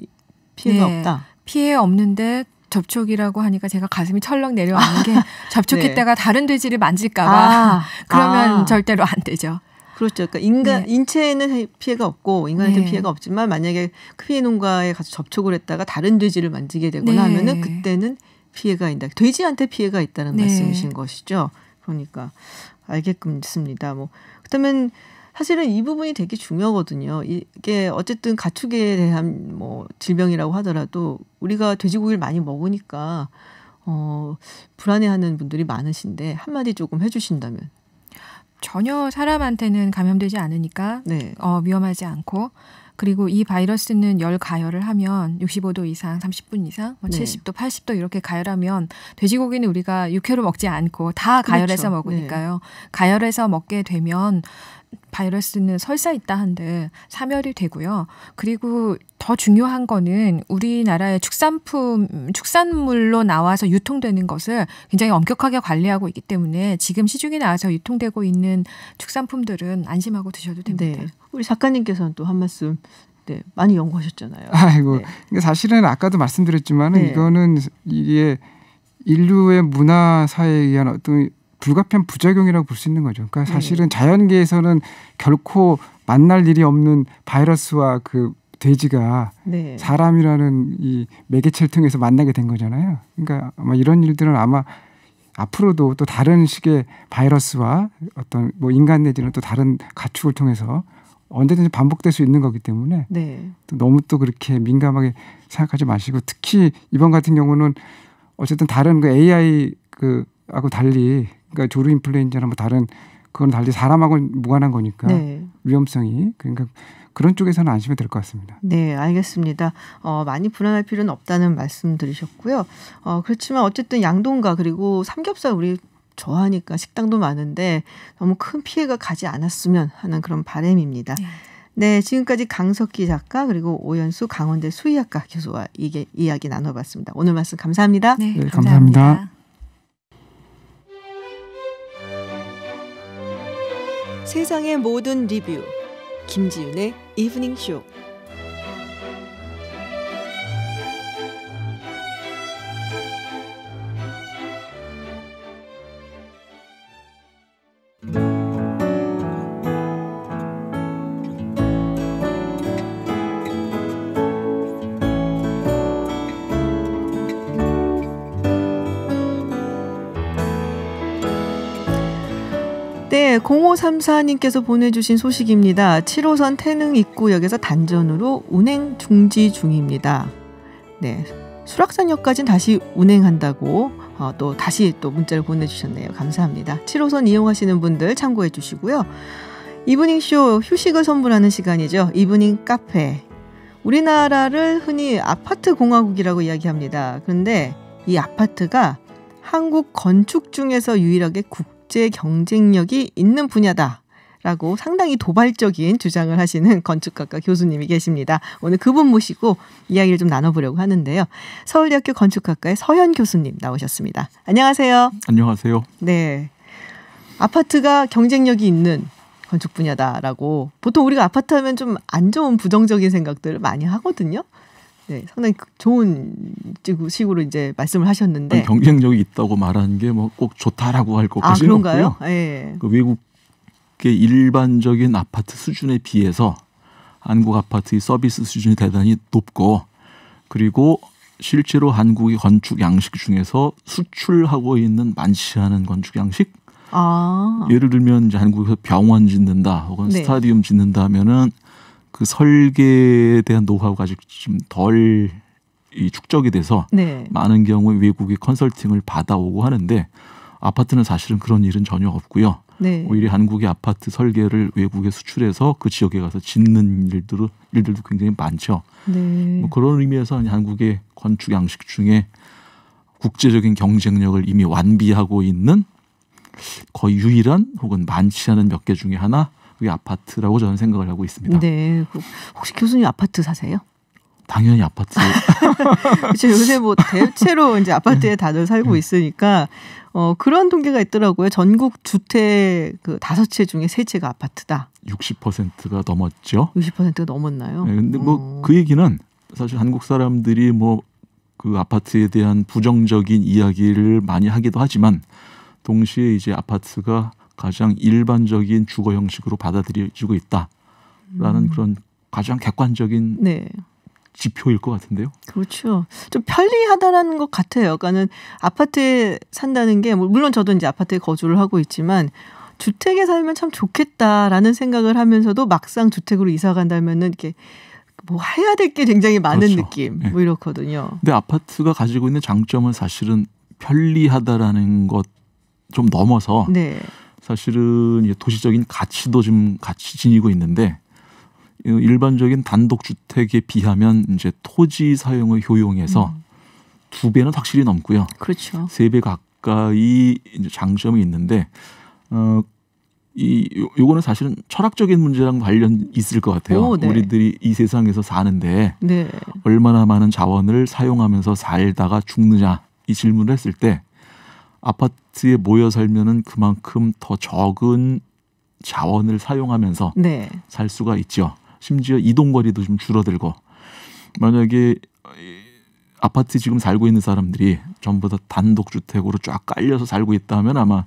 피해가 없다. 피해 없는데 접촉이라고 하니까 제가 가슴이 철렁 내려앉는 게 접촉했다가 다른 돼지를 만질까 봐 그러면 절대로 안 되죠. 그렇죠. 그러니까 인체에는 피해가 없고 인간한테 피해가 없지만 만약에 피해 농가에 가서 접촉을 했다가 다른 돼지를 만지게 되거나 하면은 그때는 피해가 있다. 돼지한테 피해가 있다는 말씀이신 것이죠. 그러니까 알겠습니다. 그렇다면 사실은 이 부분이 되게 중요하거든요. 이게 어쨌든 가축에 대한 질병이라고 하더라도 우리가 돼지고기를 많이 먹으니까 불안해하는 분들이 많으신데 한마디 조금 해주신다면. 전혀 사람한테는 감염되지 않으니까 위험하지 않고, 그리고 이 바이러스는 열 가열을 하면 65도 이상, 30분 이상, 70도, 80도 이렇게 가열하면 돼지고기는 우리가 육회로 먹지 않고 다 가열해서 먹으니까요. 가열해서 먹게 되면 바이러스는 설사 있다 한들 사멸이 되고요. 그리고 더 중요한 거는 우리나라의 축산물로 나와서 유통되는 것을 굉장히 엄격하게 관리하고 있기 때문에 지금 시중에 나와서 유통되고 있는 축산품들은 안심하고 드셔도 됩니다. 우리 작가님께서는 또 한 말씀 많이 연구하셨잖아요. 아이고, 사실은 아까도 말씀드렸지만 이거는 이게 인류의 문화 사회에 의한 어떤 불가피한 부작용이라고 볼 수 있는 거죠. 그러니까 사실은 자연계에서는 결코 만날 일이 없는 바이러스와 그 돼지가 사람이라는 이 매개체를 통해서 만나게 된 거잖아요. 그러니까 아마 이런 일들은 아마 앞으로도 또 다른 식의 바이러스와 어떤 인간 내지는 또 다른 가축을 통해서 언제든지 반복될 수 있는 거기 때문에 또 너무 또 그렇게 민감하게 생각하지 마시고, 특히 이번 같은 경우는 어쨌든 다른 AI 하고 달리, 그러니까 조류 인플루엔자나 다른 그건 달리 사람하고는 무관한 거니까 위험성이, 그러니까 그런 쪽에서는 안심이 될 것 같습니다. 네, 알겠습니다. 많이 불안할 필요는 없다는 말씀 드리셨고요. 그렇지만 어쨌든 양동가 그리고 삼겹살 우리 좋아하니까 식당도 많은데 너무 큰 피해가 가지 않았으면 하는 그런 바람입니다. 네, 지금까지 강석기 작가 그리고 오연수 강원대 수의학과 교수와 이야기 나눠봤습니다. 오늘 말씀 감사합니다. 네, 감사합니다. 세상의 모든 리뷰 김지윤의 이브닝 쇼. 네, 0534님께서 보내주신 소식입니다. 7호선 태릉 입구역에서 단전으로 운행 중지 중입니다. 네, 수락산역까지는 다시 운행한다고 또 다시 또 문자를 보내주셨네요. 감사합니다. 7호선 이용하시는 분들 참고해 주시고요. 이브닝쇼 휴식을 선물하는 시간이죠. 이브닝 카페. 우리나라를 흔히 아파트 공화국이라고 이야기합니다. 그런데 이 아파트가 한국 건축 중에서 유일하게 국제 경쟁력이 있는 분야다라고 상당히 도발적인 주장을 하시는 건축학과 교수님이 계십니다. 오늘 그분 모시고 이야기를 좀 나눠보려고 하는데요. 서울대학교 건축학과의 서현 교수님 나오셨습니다. 안녕하세요. 안녕하세요. 네, 아파트가 경쟁력이 있는 건축 분야다라고 보통 우리가 아파트 하면 좀 안 좋은 부정적인 생각들을 많이 하거든요. 네, 상당히 좋은 식으로 이제 말씀을 하셨는데, 아니, 경쟁력이 있다고 말하는 게 꼭 좋다라고 할 것까지는 없고요. 네. 그 외국의 일반적인 아파트 수준에 비해서 한국 아파트의 서비스 수준이 대단히 높고, 그리고 실제로 한국의 건축 양식 중에서 수출하고 있는 많지 않은 건축 양식. 예를 들면 이제 한국에서 병원 짓는다 혹은 스타디움 짓는다 하면은 그 설계에 대한 노하우가 아직 좀 덜 축적이 돼서 많은 경우에 외국의 컨설팅을 받아오고 하는데, 아파트는 사실은 그런 일은 전혀 없고요. 오히려 한국의 아파트 설계를 외국에 수출해서 그 지역에 가서 짓는 일들도 굉장히 많죠. 그런 의미에서 한국의 건축 양식 중에 국제적인 경쟁력을 이미 완비하고 있는 거의 유일한 혹은 많지 않은 몇 개 중에 하나, 그게 아파트라고 저는 생각을 하고 있습니다. 네, 혹시 교수님 아파트 사세요? 당연히 아파트. 그렇죠. 요새 대체로 이제 아파트에 다들 살고 있으니까 그런 통계가 있더라고요. 전국 주택 그 5채 중에 3채가 아파트다. 60%가 넘었죠. 60%가 넘었나요? 네, 근데 그 얘기는 사실 한국 사람들이 그 아파트에 대한 부정적인 이야기를 많이 하기도 하지만, 동시에 이제 아파트가 가장 일반적인 주거 형식으로 받아들여지고 있다라는 그런 가장 객관적인 네. 지표일 것 같은데요. 그렇죠. 좀 편리하다라는 것 같아요. 그러니까는 아파트에 산다는 게 물론 저도 이제 아파트에 거주를 하고 있지만 주택에 살면 참 좋겠다라는 생각을 하면서도 막상 주택으로 이사 간다면은 이렇게 뭐 해야 될 게 굉장히 많은 그렇죠. 느낌 네. 뭐 이렇거든요. 근데 아파트가 가지고 있는 장점은 사실은 편리하다라는 것 좀 넘어서 네. 사실은 도시적인 가치도 좀 같이 지니고 있는데 일반적인 단독주택에 비하면 이제 토지 사용을 효용해서 2배는 확실히 넘고요. 그렇죠. 3배 가까이 이제 장점이 있는데 요거는 사실은 철학적인 문제랑 관련 있을 것 같아요. 오, 네. 우리들이 이 세상에서 사는데 네. 얼마나 많은 자원을 사용하면서 살다가 죽느냐 이 질문을 했을 때 아파트에 모여 살면은 그만큼 더 적은 자원을 사용하면서 네. 살 수가 있죠. 심지어 이동거리도 좀 줄어들고 만약에 아파트 지금 살고 있는 사람들이 전부 다 단독주택으로 쫙 깔려서 살고 있다면 아마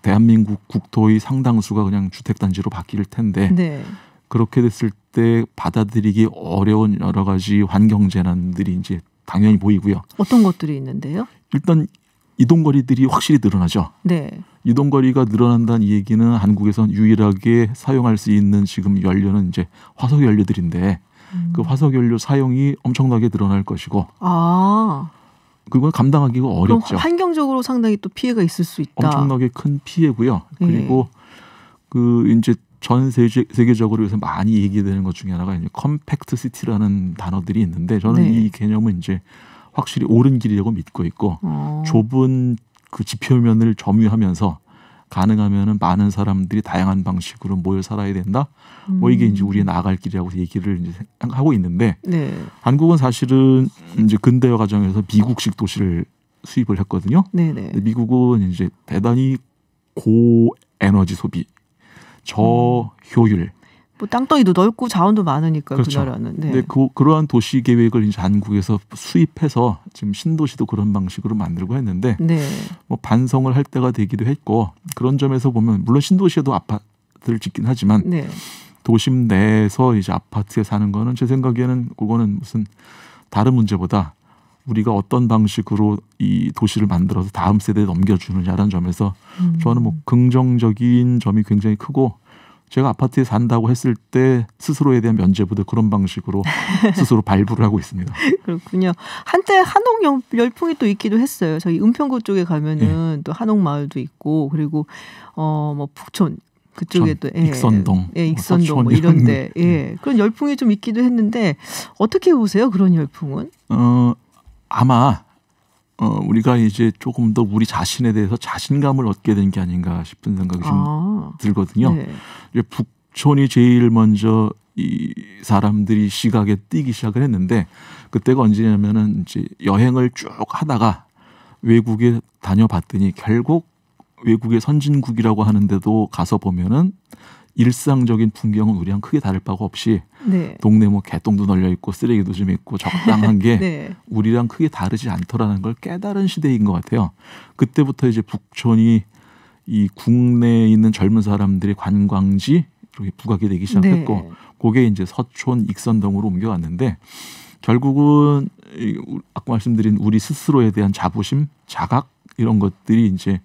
대한민국 국토의 상당수가 그냥 주택단지로 바뀔 텐데 네. 그렇게 됐을 때 받아들이기 어려운 여러 가지 환경재난들이 이제 당연히 보이고요. 어떤 것들이 있는데요? 일단 이동거리들이 확실히 늘어나죠. 네. 이동거리가 늘어난다는 이 얘기는 한국에선 유일하게 사용할 수 있는 지금 연료는 이제 화석연료들인데 그 화석연료 사용이 엄청나게 늘어날 것이고 그건 감당하기가 어렵죠. 그럼 환경적으로 상당히 또 피해가 있을 수 있다. 엄청나게 큰 피해고요. 그리고 그 이제 전 세계적으로 요새 많이 얘기되는 것 중에 하나가 이제 컴팩트 시티라는 단어들이 있는데 저는 네. 이 개념은 이제 확실히 옳은 길이라고 믿고 있고 좁은 그 지표면을 점유하면서 가능하면은 많은 사람들이 다양한 방식으로 모여 살아야 된다. 뭐 이게 이제 우리의 나아갈 길이라고 얘기를 이제 하고 있는데 네. 한국은 사실은 이제 근대화 과정에서 미국식 도시를 수입을 했거든요. 네네. 미국은 이제 대단히 고에너지 소비, 저효율. 뭐 땅덩이도 넓고 자원도 많으니까 그렇죠. 그 나라는. 네. 근데 그러한 도시 계획을 이제 한국에서 수입해서 지금 신도시도 그런 방식으로 만들고 했는데 네. 뭐 반성을 할 때가 되기도 했고 그런 점에서 보면 물론 신도시에도 아파트를 짓긴 하지만 네. 도심 내에서 이제 아파트에 사는 거는 제 생각에는 그거는 무슨 다른 문제보다 우리가 어떤 방식으로 이 도시를 만들어서 다음 세대에 넘겨주느냐라는 점에서 저는 뭐 긍정적인 점이 굉장히 크고 제가 아파트에 산다고 했을 때 스스로에 대한 면죄부도 그런 방식으로 스스로 발부를 하고 있습니다. 그렇군요. 한때 한옥 열풍이 또 있기도 했어요. 저희 은평구 쪽에 가면은 네. 또 한옥 마을도 있고 그리고 뭐 북촌 그쪽에 또 익선동, 익선동 뭐 이런데 그런 열풍이 좀 있기도 했는데 어떻게 보세요? 그런 열풍은? 아마 우리가 이제 조금 더 우리 자신에 대해서 자신감을 얻게 된 게 아닌가 싶은 생각이 좀 들거든요. 네. 이제 북촌이 제일 먼저 이 사람들이 시각에 띄기 시작을 했는데 그때가 언제냐면은 이제 여행을 쭉 하다가 외국에 다녀봤더니 결국 외국의 선진국이라고 하는데도 가서 보면은 일상적인 풍경은 우리랑 크게 다를 바가 없이 네. 동네 뭐 개똥도 널려 있고 쓰레기도 좀 있고 적당한 게 네. 우리랑 크게 다르지 않더라는 걸 깨달은 시대인 것 같아요. 그때부터 이제 북촌이 이 국내에 있는 젊은 사람들의 관광지 이렇게 부각이 되기 시작했고 네. 그게 이제 서촌 익선동으로 옮겨왔는데 결국은 아까 말씀드린 우리 스스로에 대한 자부심, 자각 이런 것들이 이제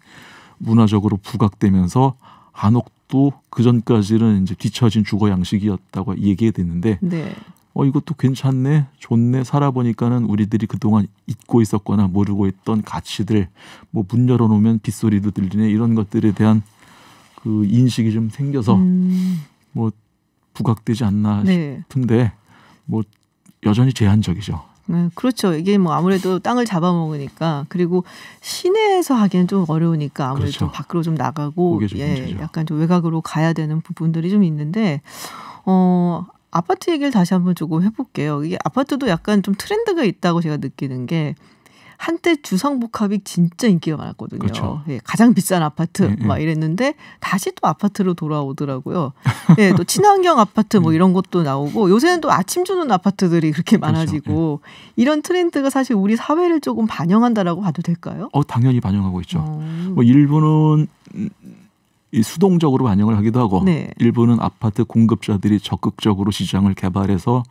문화적으로 부각되면서 한옥도 그 전까지는 이제 뒤처진 주거 양식이었다고 얘기했는데 네. 이것도 괜찮네, 좋네, 살아보니까는 우리들이 그동안 잊고 있었거나 모르고 있던 가치들, 뭐 문 열어놓으면 빗소리도 들리네 이런 것들에 대한 그 인식이 좀 생겨서 뭐 부각되지 않나 네. 싶은데 뭐 여전히 제한적이죠. 그렇죠. 이게 뭐 아무래도 땅을 잡아먹으니까 그리고 시내에서 하기엔 좀 어려우니까 아무래도 그렇죠. 좀 밖으로 좀 나가고 약간 좀 외곽으로 가야 되는 부분들이 좀 있는데 아파트 얘기를 다시 한번 조금 해볼게요. 이게 아파트도 약간 좀 트렌드가 있다고 제가 느끼는 게 한때 주상복합이 진짜 인기가 많았거든요. 그렇죠. 가장 비싼 아파트 막 이랬는데 다시 또 아파트로 돌아오더라고요. 또 친환경 아파트 뭐 이런 것도 나오고 요새는 또 아침 주는 아파트들이 그렇게 많아지고 그렇죠. 이런 트렌드가 사실 우리 사회를 조금 반영한다라고 봐도 될까요? 당연히 반영하고 있죠. 뭐 일부는 이 수동적으로 반영을 하기도 하고 네. 일부는 아파트 공급자들이 적극적으로 시장을 개발해서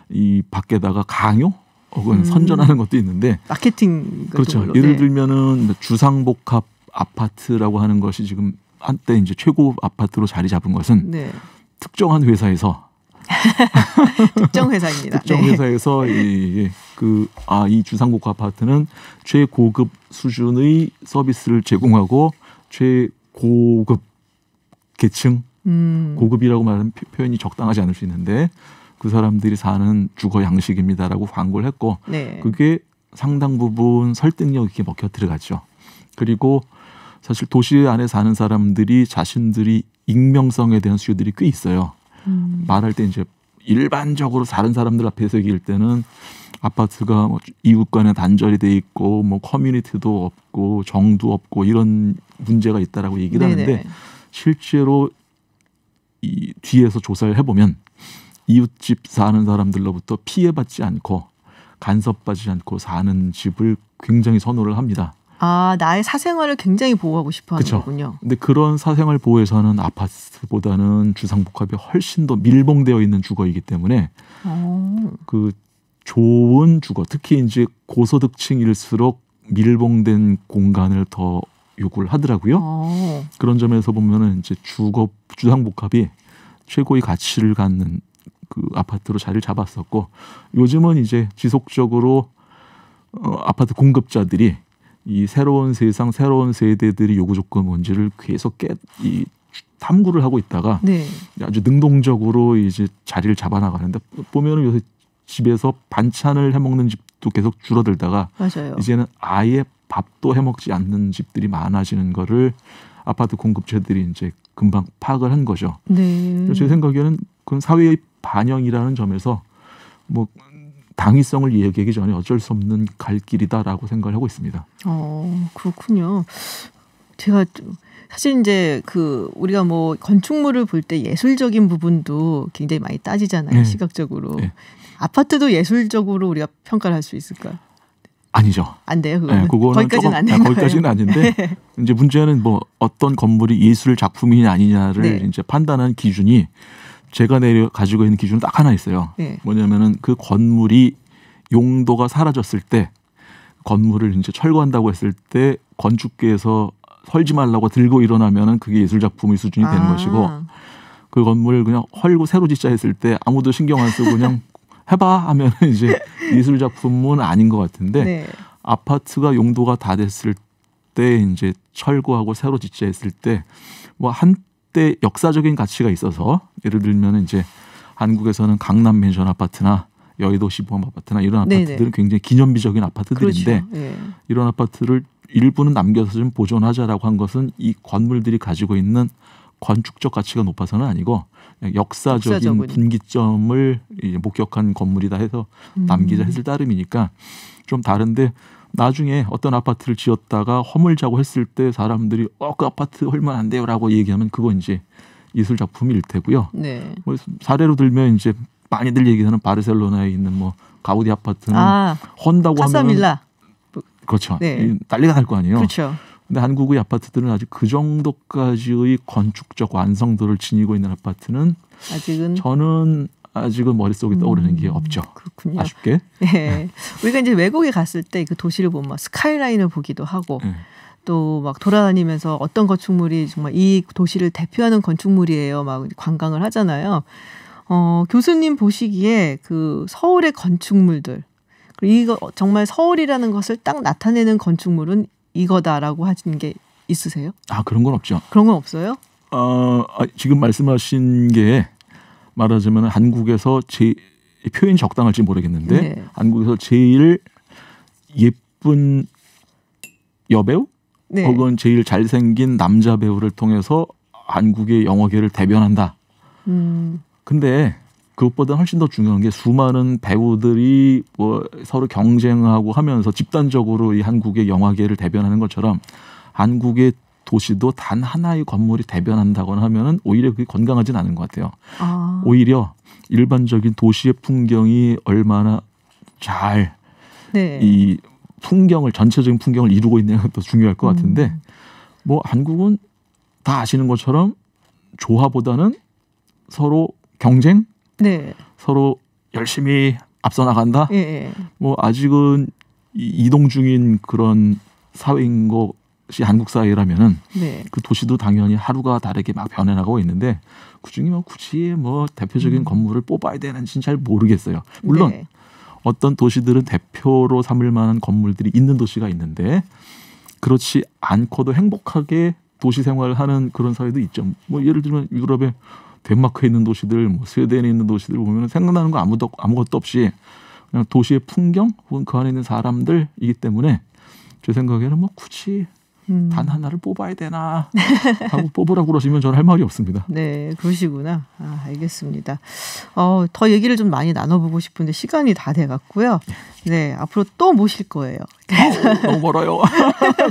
이 밖에다가 강요 혹은 선전하는 것도 있는데 마케팅 그렇죠. 예를 들면은 주상복합 아파트라고 하는 것이 지금 한때 이제 최고 아파트로 자리 잡은 것은 네. 특정한 회사에서 특정 회사입니다. 특정 회사에서 네. 이 주상복합 아파트는 최고급 수준의 서비스를 제공하고 최고급 계층 고급이라고 말하는 표현이 적당하지 않을 수 있는데 그 사람들이 사는 주거 양식입니다라고 광고를 했고 네. 그게 상당 부분 설득력 있게 먹혀 들어갔죠. 그리고 사실 도시 안에 사는 사람들이 자신들이 익명성에 대한 수요들이 꽤 있어요. 말할 때 이제 일반적으로 다른 사람들 앞에서 얘기할 때는 아파트가 뭐 이웃 간에 단절이 돼 있고 뭐 커뮤니티도 없고 정도 없고 이런 문제가 있다라고 얘기를 네네. 하는데 실제로 이 뒤에서 조사를 해보면 이웃집 사는 사람들로부터 피해받지 않고 간섭받지 않고 사는 집을 굉장히 선호를 합니다. 아, 나의 사생활을 굉장히 보호하고 싶어 하는 그쵸. 거군요. 근데 그런 사생활 보호에서는 아파트보다는 주상복합이 훨씬 더 밀봉되어 있는 주거이기 때문에 그 좋은 주거, 특히 이제 고소득층일수록 밀봉된 공간을 더 요구를 하더라고요. 그런 점에서 보면은 이제 주상복합이 최고의 가치를 갖는 그 아파트로 자리를 잡았었고 요즘은 이제 지속적으로 아파트 공급자들이 이 새로운 세상, 새로운 세대들이 요구 조건 뭔지를 계속 탐구를 하고 있다가 네. 아주 능동적으로 이제 자리를 잡아나가는데 보면은 요새 집에서 반찬을 해먹는 집도 계속 줄어들다가 맞아요. 이제는 아예 밥도 해먹지 않는 집들이 많아지는 거를 아파트 공급자들이 이제 금방 파악을 한 거죠. 네. 제 생각에는 그건 사회의 반영이라는 점에서 뭐 당위성을 얘기하기 전에 어쩔 수 없는 갈 길이다라고 생각을 하고 있습니다. 그렇군요. 제가 사실 이제 우리가 뭐 건축물을 볼 때 예술적인 부분도 굉장히 많이 따지잖아요. 네. 시각적으로. 네. 아파트도 예술적으로 우리가 평가를 할 수 있을까요? 아니죠. 안 돼요. 그거는. 네, 거기까지는 안 되는 거기까지는 아닌데 네. 이제 문제는 뭐 어떤 건물이 예술 작품이냐 아니냐를 네. 이제 판단하는 기준이 제가 가지고 있는 기준은 딱 하나 있어요. 네. 뭐냐면은 그 건물이 용도가 사라졌을 때 건물을 이제 철거한다고 했을 때 건축계에서 헐지 말라고 들고 일어나면은 그게 예술 작품의 수준이 되는 것이고 그 건물을 그냥 헐고 새로 짓자 했을 때 아무도 신경 안 쓰고 그냥 해봐 하면 이제 예술 작품은 아닌 것 같은데 네. 아파트가 용도가 다 됐을 때 이제 철거하고 새로 짓자 했을 때 뭐 한때 역사적인 가치가 있어서 예를 들면 이제 한국에서는 강남 맨션 아파트나 여의도 시범 아파트나 이런 아파트들은 네네. 굉장히 기념비적인 아파트들인데 그렇죠. 네. 이런 아파트를 일부는 남겨서 좀 보존하자라고 한 것은 이 건물들이 가지고 있는 건축적 가치가 높아서는 아니고 역사적인 분기점을 목격한 건물이다 해서 남기자 했을 따름이니까 좀 다른데 나중에 어떤 아파트를 지었다가 허물자고 했을 때 사람들이 그 아파트 헐면 안 돼요라고 얘기하면 그건 이제 예술 작품일 테고요. 네. 뭐 사례로 들면 이제 많이들 얘기하는 바르셀로나에 있는 뭐 가우디 아파트는 헌다고 하면 그렇죠. 네. 난리가 날 거 아니에요. 그렇죠. 근데 한국의 아파트들은 아직 그 정도까지의 건축적 완성도를 지니고 있는 아파트는 저는 아직은 머릿속에 떠오르는 게 없죠. 그렇군요. 아쉽게. 네. 우리가 이제 외국에 갔을 때 그 도시를 보면 스카이라인을 보기도 하고 또 막 돌아다니면서 어떤 건축물이 정말 이 도시를 대표하는 건축물이에요. 막 관광을 하잖아요. 교수님 보시기에 그 서울의 건축물들 이거 정말 서울이라는 것을 딱 나타내는 건축물은 이거다라고 하신 게 있으세요? 그런 건 없죠. 그런 건 없어요? 지금 말씀하신 게 말하자면 한국에서 표현이 적당할지 모르겠는데 네. 한국에서 제일 예쁜 여배우 네. 혹은 제일 잘생긴 남자 배우를 통해서 한국의 영화계를 대변한다. 근데 그것보다 훨씬 더 중요한 게 수많은 배우들이 뭐 서로 경쟁하고 하면서 집단적으로 이 한국의 영화계를 대변하는 것처럼 한국의 도시도 단 하나의 건물이 대변한다거나 하면은 오히려 그게 건강하진 않은 것 같아요. 오히려 일반적인 도시의 풍경이 얼마나 잘 이 풍경을 전체적인 풍경을 이루고 있느냐가 더 중요할 것 같은데 뭐 한국은 다 아시는 것처럼 조화보다는 서로 경쟁, 네. 서로 열심히 앞서 나간다. 예. 뭐 아직은 이동 중인 그런 사회인 것이 한국 사회라면은 네. 그 도시도 당연히 하루가 다르게 막 변해나가고 있는데 그중에 뭐 굳이 뭐 대표적인 건물을 뽑아야 되는지는 잘 모르겠어요. 물론 네. 어떤 도시들은 대표로 삼을 만한 건물들이 있는 도시가 있는데 그렇지 않고도 행복하게 도시 생활을 하는 그런 사회도 있죠. 뭐 예를 들면 유럽의 덴마크에 있는 도시들, 뭐 스웨덴에 있는 도시들 보면 생각나는 거 아무것도 없이 그냥 도시의 풍경 혹은 그 안에 있는 사람들이기 때문에 제 생각에는 뭐 굳이 단 하나를 뽑아야 되나 하고 뽑으라고 그러시면 저는 할 말이 없습니다. 네, 그러시구나. 알겠습니다. 더 얘기를 좀 많이 나눠보고 싶은데 시간이 다 돼갔고요. 네, 앞으로 또 모실 거예요. 너무 멀어요.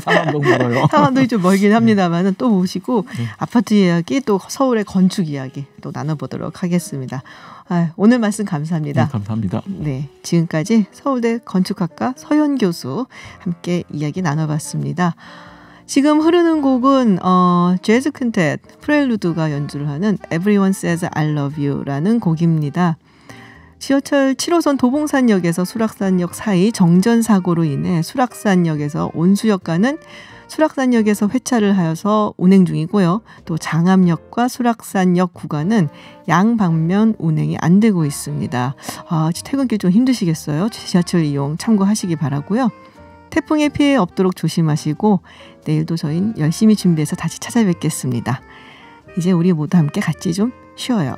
상암동 멀어요. 상암동이 좀 멀긴 합니다만은 또 모시고 아파트 이야기 또 서울의 건축 이야기 또 나눠보도록 하겠습니다. 오늘 말씀 감사합니다. 네, 감사합니다. 네, 지금까지 서울대 건축학과 서현 교수 함께 이야기 나눠봤습니다. 지금 흐르는 곡은 재즈 퀸텟 프렐루드가 연주를 하는 Everyone Says I Love You라는 곡입니다. 지하철 7호선 도봉산역에서 수락산역 사이 정전사고로 인해 수락산역에서 온수역간은 수락산역에서 회차를 하여서 운행 중이고요. 또 장암역과 수락산역 구간은 양방면 운행이 안 되고 있습니다. 퇴근길 좀 힘드시겠어요? 지하철 이용 참고하시기 바라고요. 태풍의 피해 없도록 조심하시고 내일도 저희는 열심히 준비해서 다시 찾아뵙겠습니다. 이제 우리 모두 함께 같이 좀 쉬어요.